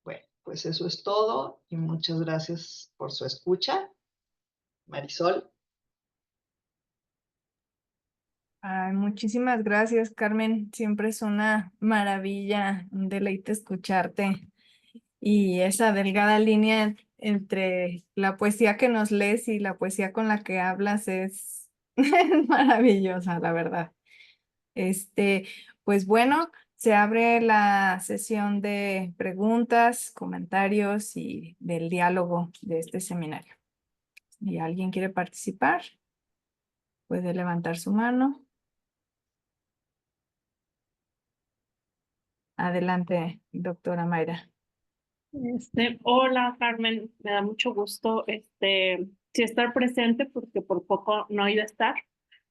Bueno, pues eso es todo y muchas gracias por su escucha. Marisol. Ay, muchísimas gracias, Carmen. Siempre es una maravilla, un deleite escucharte. Y esa delgada línea entre la poesía que nos lees y la poesía con la que hablas es maravillosa, la verdad. Este, pues bueno, se abre la sesión de preguntas, comentarios y del diálogo de este seminario. Si alguien quiere participar, puede levantar su mano. Adelante, doctora Mayra. Hola Carmen, me da mucho gusto sí estar presente porque por poco no iba a estar,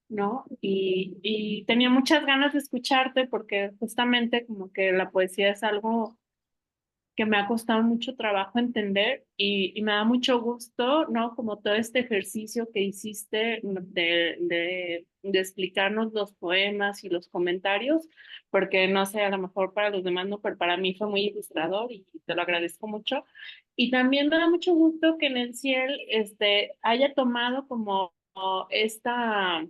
¿no? Y tenía muchas ganas de escucharte porque justamente como que la poesía es algo que me ha costado mucho trabajo entender y me da mucho gusto, ¿no? Como todo este ejercicio que hiciste de explicarnos los poemas y los comentarios, porque no sé, a lo mejor para los demás no, pero para mí fue muy ilustrador y te lo agradezco mucho. Y también me da mucho gusto que en el CIEL haya tomado como esta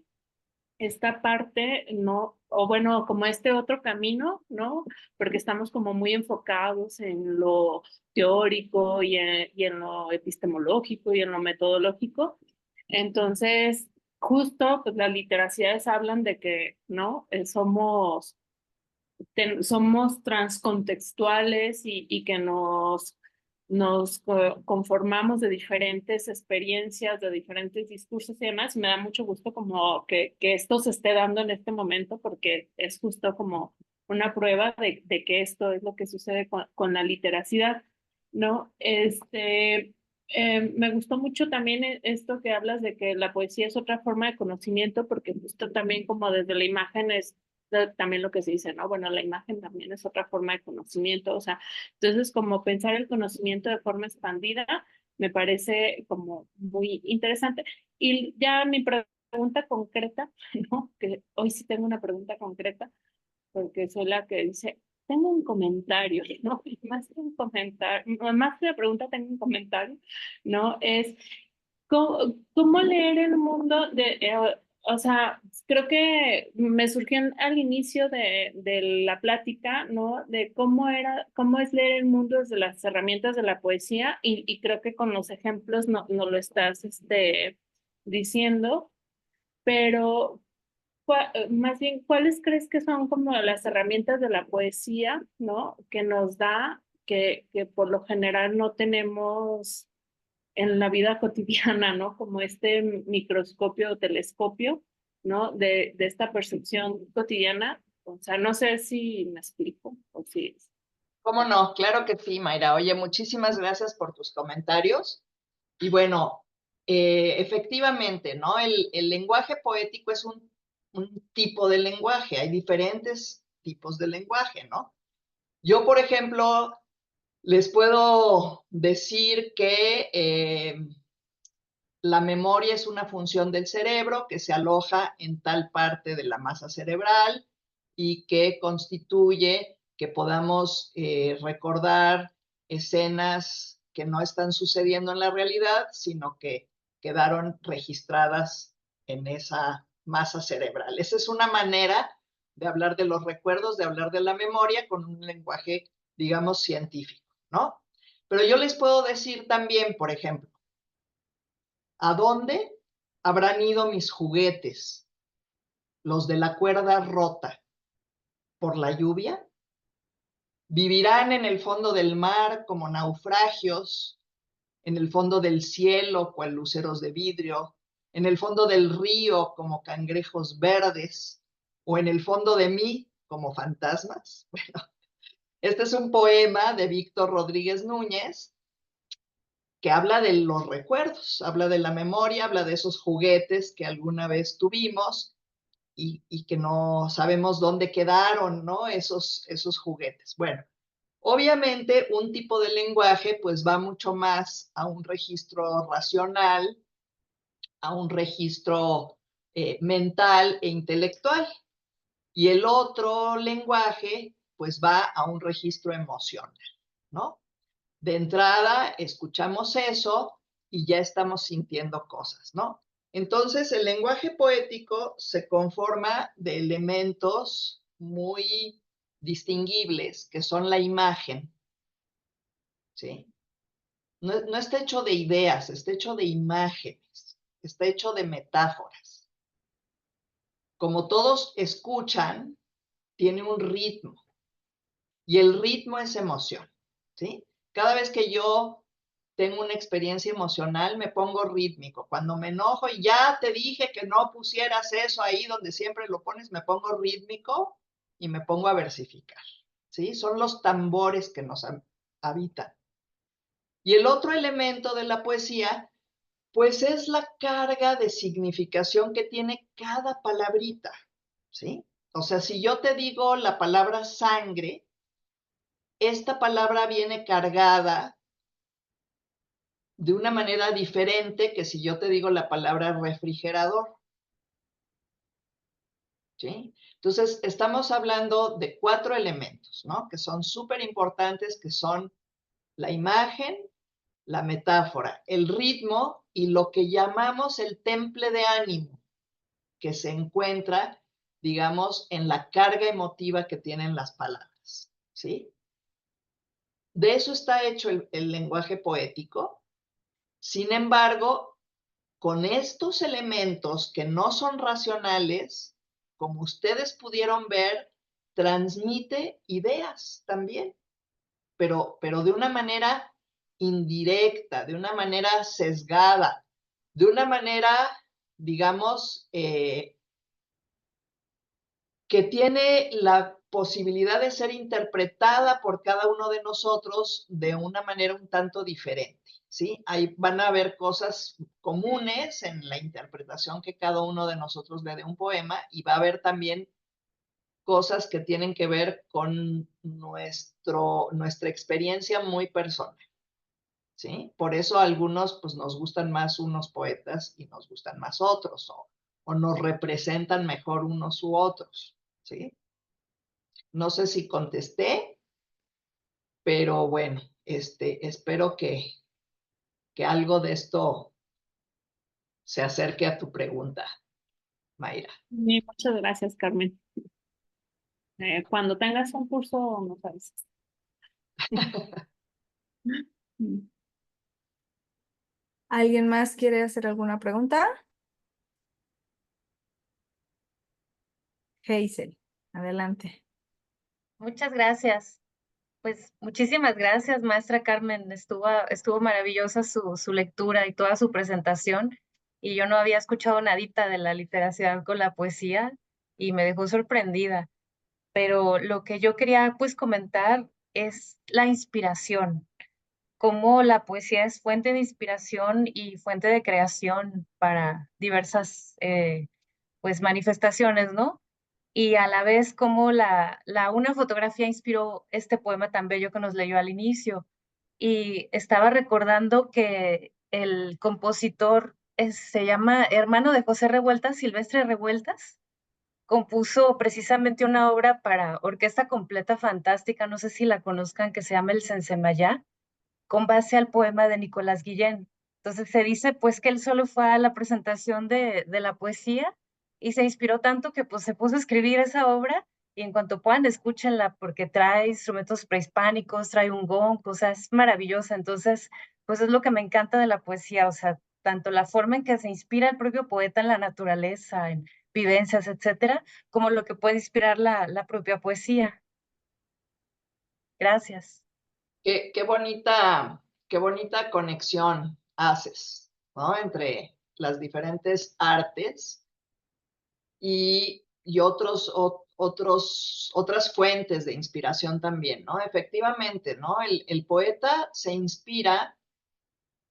parte, ¿no? O bueno, como este otro camino, ¿no? Porque estamos como muy enfocados en lo teórico y en lo epistemológico y en lo metodológico. Entonces, justo, pues las literacidades hablan de que, ¿no? Somos transcontextuales y que nos conformamos de diferentes experiencias, de diferentes discursos y demás. Y me da mucho gusto como que esto se esté dando en este momento porque es justo como una prueba de que esto es lo que sucede con la literacidad, ¿no? Me gustó mucho también esto que hablas de que la poesía es otra forma de conocimiento porque justo también como desde la imagen es también lo que se dice, ¿no? Bueno, la imagen también es otra forma de conocimiento, o sea, entonces como pensar el conocimiento de forma expandida me parece como muy interesante. Y ya mi pregunta concreta, ¿no? Que hoy sí tengo una pregunta concreta, porque soy la que dice, tengo un comentario, ¿no? Más que un comentario, más que una pregunta, tengo un comentario, ¿no? Es, ¿cómo leer el mundo o sea, creo que me surgió al inicio de la plática, ¿no? De cómo es leer el mundo desde las herramientas de la poesía y creo que con los ejemplos no lo estás diciendo, pero más bien, ¿cuáles crees que son como las herramientas de la poesía, ¿no? Que nos da que por lo general no tenemos en la vida cotidiana, ¿no? Como este microscopio o telescopio, ¿no? De esta percepción cotidiana. O sea, no sé si me explico o si... ¿Cómo no? Claro que sí, Mayra. Oye, muchísimas gracias por tus comentarios. Y bueno, efectivamente, ¿no? El lenguaje poético es un tipo de lenguaje. Hay diferentes tipos de lenguaje, ¿no? Yo, por ejemplo, les puedo decir que la memoria es una función del cerebro que se aloja en tal parte de la masa cerebral y que constituye que podamos recordar escenas que no están sucediendo en la realidad, sino que quedaron registradas en esa masa cerebral. Esa es una manera de hablar de los recuerdos, de hablar de la memoria con un lenguaje, digamos, científico, ¿no? Pero yo les puedo decir también, por ejemplo, ¿a dónde habrán ido mis juguetes, los de la cuerda rota, por la lluvia? ¿Vivirán en el fondo del mar como naufragios, en el fondo del cielo cual luceros de vidrio, en el fondo del río como cangrejos verdes, o en el fondo de mí como fantasmas? Bueno, este es un poema de Víctor Rodríguez Núñez que habla de los recuerdos, habla de la memoria, habla de esos juguetes que alguna vez tuvimos y que no sabemos dónde quedaron, ¿no? Esos juguetes. Bueno, obviamente un tipo de lenguaje pues va mucho más a un registro racional, a un registro mental e intelectual. Y el otro lenguaje pues va a un registro emocional, ¿no? De entrada escuchamos eso y ya estamos sintiendo cosas, ¿no? Entonces, el lenguaje poético se conforma de elementos muy distinguibles, que son la imagen, ¿sí? No está hecho de ideas, está hecho de imágenes, está hecho de metáforas. Como todos escuchan, tiene un ritmo y el ritmo es emoción, ¿sí? Cada vez que yo tengo una experiencia emocional, me pongo rítmico. Cuando me enojo y ya te dije que no pusieras eso ahí donde siempre lo pones, me pongo rítmico y me pongo a versificar, ¿sí? Son los tambores que nos habitan. Y el otro elemento de la poesía, pues es la carga de significación que tiene cada palabrita, ¿sí? O sea, si yo te digo la palabra sangre, esta palabra viene cargada de una manera diferente que si yo te digo la palabra refrigerador, ¿sí? Entonces, estamos hablando de 4 elementos, ¿no? Que son súper importantes, que son la imagen, la metáfora, el ritmo y lo que llamamos el temple de ánimo, que se encuentra, digamos, en la carga emotiva que tienen las palabras, ¿sí? De eso está hecho el lenguaje poético. Sin embargo, con estos elementos que no son racionales, como ustedes pudieron ver, transmite ideas también, pero de una manera indirecta, de una manera sesgada, de una manera, digamos, que tiene la posibilidad de ser interpretada por cada uno de nosotros de una manera un tanto diferente, ¿sí? Ahí van a haber cosas comunes en la interpretación que cada uno de nosotros le dé un poema y va a haber también cosas que tienen que ver con nuestra experiencia muy personal, ¿sí? Por eso a algunos pues nos gustan más unos poetas y nos gustan más otros o nos representan mejor unos u otros, ¿sí? No sé si contesté, pero bueno, espero que algo de esto se acerque a tu pregunta, Mayra. Muchas gracias, Carmen. Cuando tengas un curso, nos avisas. ¿Alguien más quiere hacer alguna pregunta? Hazel, adelante. Muchas gracias. Pues muchísimas gracias, maestra Carmen. Estuvo maravillosa su lectura y toda su presentación. Y yo no había escuchado nadita de la literacidad con la poesía y me dejó sorprendida. Pero lo que yo quería pues comentar es la inspiración, cómo la poesía es fuente de inspiración y fuente de creación para diversas pues manifestaciones, ¿no? Y a la vez como una fotografía inspiró este poema tan bello que nos leyó al inicio. Y estaba recordando que el compositor se llama hermano de José Revueltas, Silvestre Revueltas, compuso precisamente una obra para orquesta completa fantástica, no sé si la conozcan, que se llama El Sensemayá, con base al poema de Nicolás Guillén. Entonces se dice pues que él solo fue a la presentación de la poesía y se inspiró tanto que pues se puso a escribir esa obra y en cuanto puedan escúchenla porque trae instrumentos prehispánicos, trae un gong, o sea, es maravillosa. Entonces, pues es lo que me encanta de la poesía, o sea, tanto la forma en que se inspira el propio poeta en la naturaleza, en vivencias, etcétera, como lo que puede inspirar la propia poesía. Gracias. Qué qué bonita conexión haces, ¿no? Entre las diferentes artes y otras fuentes de inspiración también, ¿no? Efectivamente, ¿no? El poeta se inspira,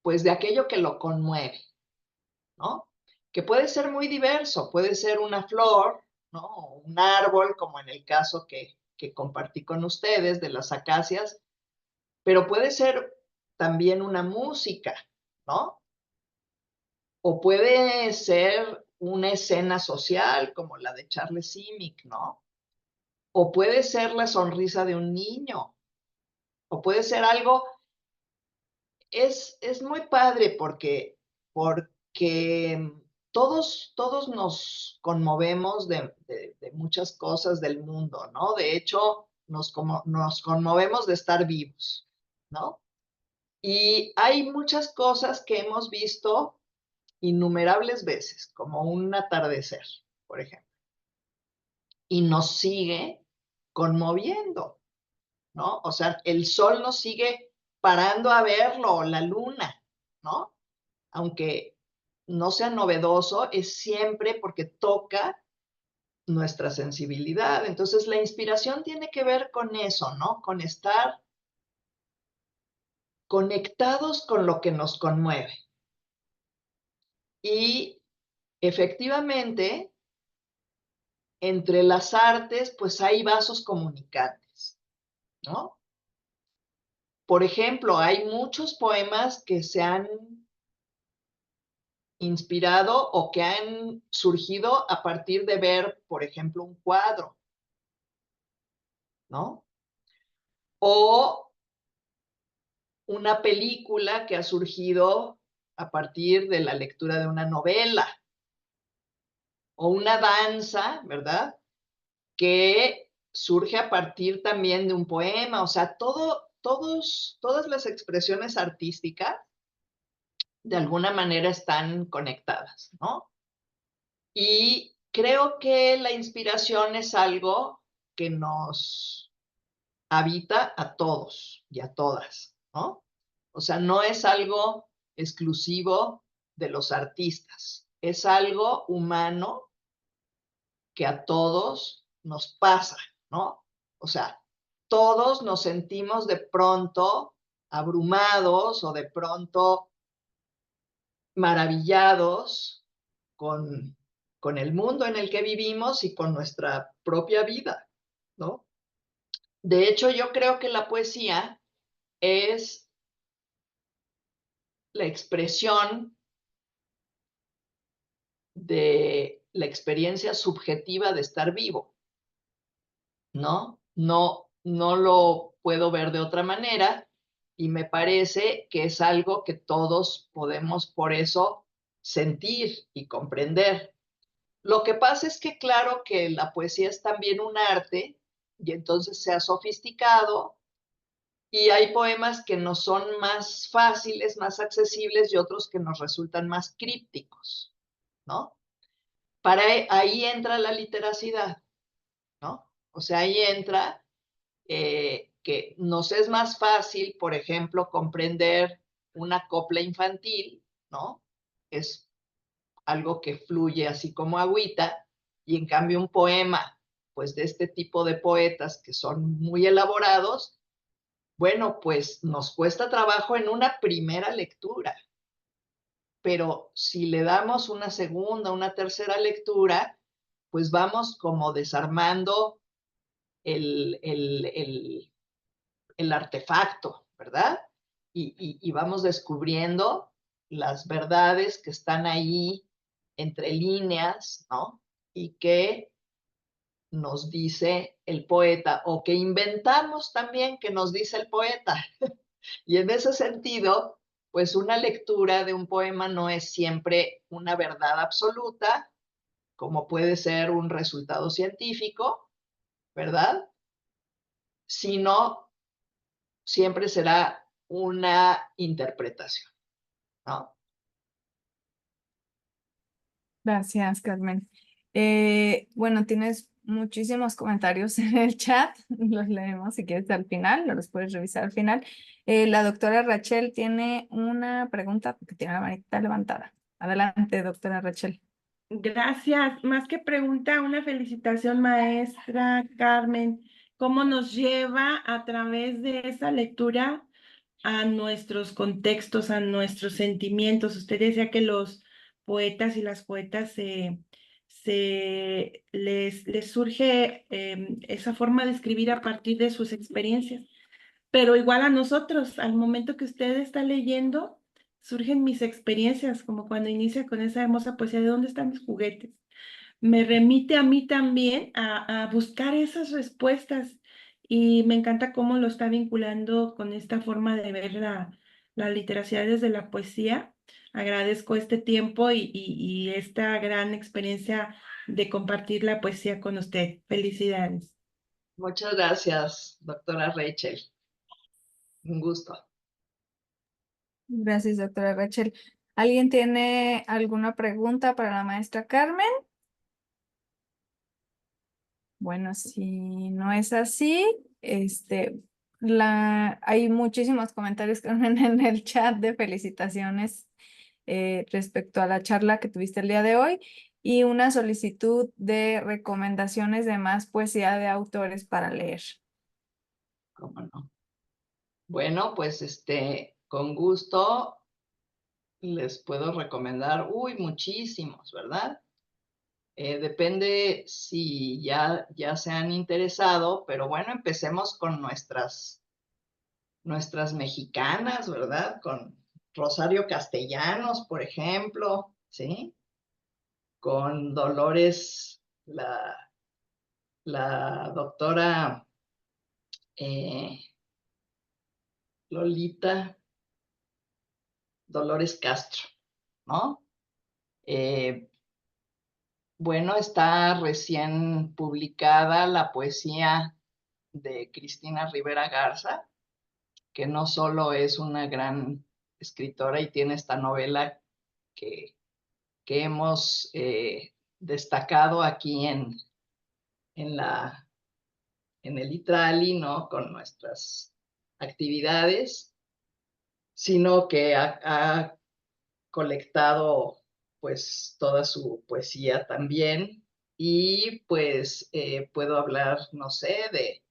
pues, de aquello que lo conmueve, ¿no? Que puede ser muy diverso, puede ser una flor, ¿no? O un árbol, como en el caso que compartí con ustedes de las acacias, pero puede ser también una música, ¿no? O puede ser una escena social como la de Charles Simic, ¿no? O puede ser la sonrisa de un niño, o puede ser algo, es muy padre porque todos nos conmovemos de muchas cosas del mundo, ¿no? De hecho, nos conmovemos de estar vivos, ¿no? Y hay muchas cosas que hemos visto innumerables veces, como un atardecer, por ejemplo, y nos sigue conmoviendo, ¿no? O sea, el sol nos sigue parando a verlo, la luna, ¿no? Aunque no sea novedoso, es siempre porque toca nuestra sensibilidad. Entonces, la inspiración tiene que ver con eso, ¿no? Con estar conectados con lo que nos conmueve. Y efectivamente, entre las artes, pues hay vasos comunicantes, ¿no? Por ejemplo, hay muchos poemas que se han inspirado o que han surgido a partir de ver, por ejemplo, un cuadro, ¿no? O una película que ha surgido a partir de la lectura de una novela, o una danza, ¿verdad? Que surge a partir también de un poema, o sea, todas las expresiones artísticas de alguna manera están conectadas, ¿no? Y creo que la inspiración es algo que nos habita a todos y a todas, ¿no? O sea, no es algo exclusivo de los artistas, es algo humano que a todos nos pasa, ¿no? O sea, todos nos sentimos de pronto abrumados o de pronto maravillados con, con el mundo en el que vivimos y con nuestra propia vida, ¿no? De hecho, yo creo que la poesía es la expresión de la experiencia subjetiva de estar vivo, ¿no? No lo puedo ver de otra manera y me parece que es algo que todos podemos por eso sentir y comprender. Lo que pasa es que claro que la poesía es también un arte y entonces se ha sofisticado y hay poemas que nos son más fáciles, más accesibles y otros que nos resultan más crípticos, ¿no? Ahí entra la literacidad, ¿no? O sea, ahí entra que nos es más fácil, por ejemplo, comprender una copla infantil, ¿no? Es algo que fluye así como agüita, y en cambio un poema, pues de este tipo de poetas que son muy elaborados, bueno, pues nos cuesta trabajo en una primera lectura, pero si le damos una segunda, una tercera lectura, pues vamos como desarmando el artefacto, ¿verdad? Y vamos descubriendo las verdades que están ahí entre líneas, ¿no? Y que nos dice el poeta, o que inventamos también que nos dice el poeta. Y en ese sentido, pues una lectura de un poema no es siempre una verdad absoluta, como puede ser un resultado científico, ¿verdad? Sino siempre será una interpretación, ¿no? Gracias, Carmen. Bueno, tienes muchísimos comentarios en el chat, los leemos si quieres al final, los puedes revisar al final. La doctora Rachel tiene una pregunta porque tiene la manita levantada. Adelante, doctora Rachel. Gracias. Más que pregunta, una felicitación, maestra Carmen. ¿Cómo nos lleva a través de esa lectura a nuestros contextos, a nuestros sentimientos? Usted decía que los poetas y las poetas les surge esa forma de escribir a partir de sus experiencias. Pero igual a nosotros, al momento que usted está leyendo, surgen mis experiencias, como cuando inicia con esa hermosa poesía, ¿de dónde están mis juguetes? Me remite a mí también a buscar esas respuestas, y me encanta cómo lo está vinculando con esta forma de ver la literatura desde la poesía. Agradezco este tiempo y esta gran experiencia de compartir la poesía con usted. Felicidades. Muchas gracias, doctora Rachel. Un gusto. Gracias, doctora Rachel. ¿Alguien tiene alguna pregunta para la maestra Carmen? Bueno, si no es así, hay muchísimos comentarios Carmen, en el chat de felicitaciones respecto a la charla que tuviste el día de hoy y una solicitud de recomendaciones de más poesía de autores para leer. ¿Cómo no? Bueno, pues con gusto les puedo recomendar, muchísimos, ¿verdad? Depende si ya se han interesado, pero bueno, empecemos con nuestras mexicanas, ¿verdad? Con Rosario Castellanos, por ejemplo, ¿sí? Con Dolores, la doctora Lolita Dolores Castro, ¿no? Bueno, está recién publicada la poesía de Cristina Rivera Garza, que no solo es una gran escritora y tiene esta novela que hemos destacado aquí en el ITRALI, ¿no? Con nuestras actividades, sino que ha colectado pues toda su poesía también, y pues puedo hablar, no sé, de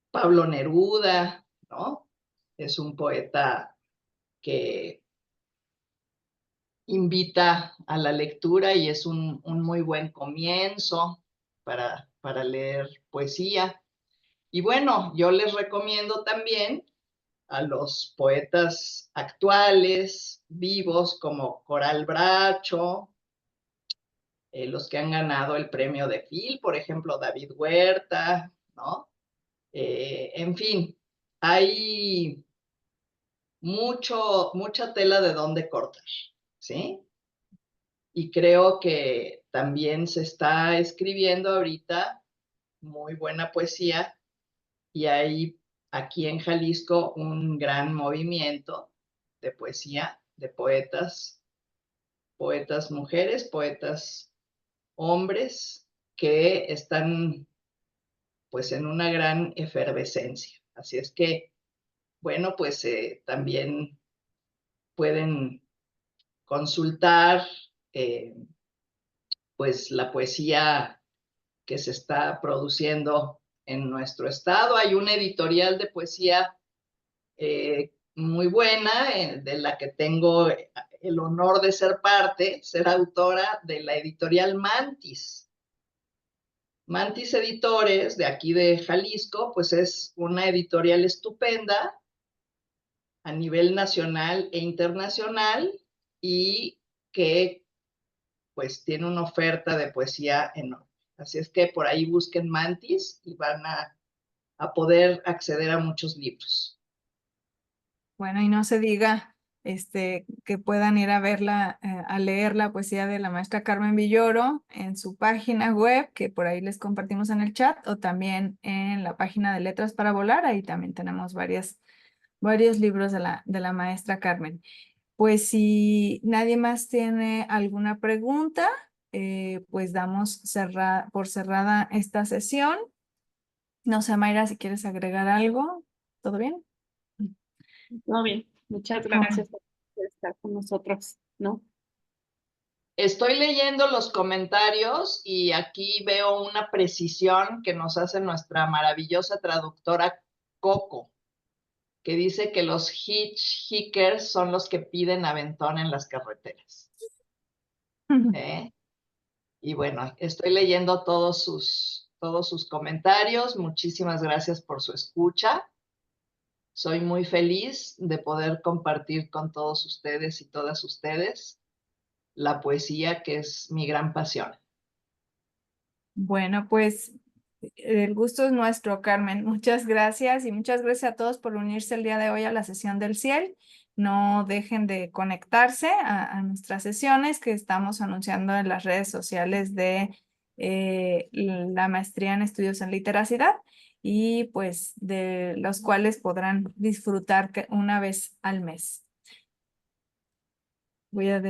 Pablo Neruda, ¿no? Es un poeta que invita a la lectura y es un muy buen comienzo para leer poesía. Y bueno, yo les recomiendo también a los poetas actuales, vivos, como Coral Bracho, los que han ganado el premio de Phil, por ejemplo, David Huerta, ¿no? En fin, hay mucha tela de dónde cortar, ¿sí? Y creo que también se está escribiendo ahorita muy buena poesía, y hay aquí en Jalisco un gran movimiento de poesía, de poetas mujeres, poetas hombres, que están pues en una gran efervescencia. Así es que, bueno, pues también pueden consultar pues la poesía que se está produciendo en nuestro estado. Hay una editorial de poesía muy buena, de la que tengo el honor de ser parte, ser autora de la editorial Mantis. Mantis Editores, de aquí de Jalisco, pues es una editorial estupenda a nivel nacional e internacional y que pues tiene una oferta de poesía enorme. Así es que por ahí busquen Mantis y van a poder acceder a muchos libros. Bueno, y no se diga que puedan ir a verla, a leer la poesía de la maestra Carmen Villoro en su página web, que por ahí les compartimos en el chat, o también en la página de Letras para Volar. Ahí también tenemos varios libros de la maestra Carmen. Pues si nadie más tiene alguna pregunta, pues damos por cerrada esta sesión. No sé, Mayra, si quieres agregar algo. ¿Todo bien? Todo bien. Muchas gracias por estar con nosotros, ¿no? Estoy leyendo los comentarios y aquí veo una precisión que nos hace nuestra maravillosa traductora Coco, que dice que los hitchhikers son los que piden aventón en las carreteras. Y bueno, estoy leyendo todos sus comentarios. Muchísimas gracias por su escucha. Soy muy feliz de poder compartir con todos ustedes y todas ustedes la poesía, que es mi gran pasión. Bueno, pues el gusto es nuestro, Carmen. Muchas gracias y muchas gracias a todos por unirse el día de hoy a la sesión del CIEL. No dejen de conectarse a nuestras sesiones que estamos anunciando en las redes sociales de la maestría en estudios en literacidad, y pues de los cuales podrán disfrutar una vez al mes. Voy a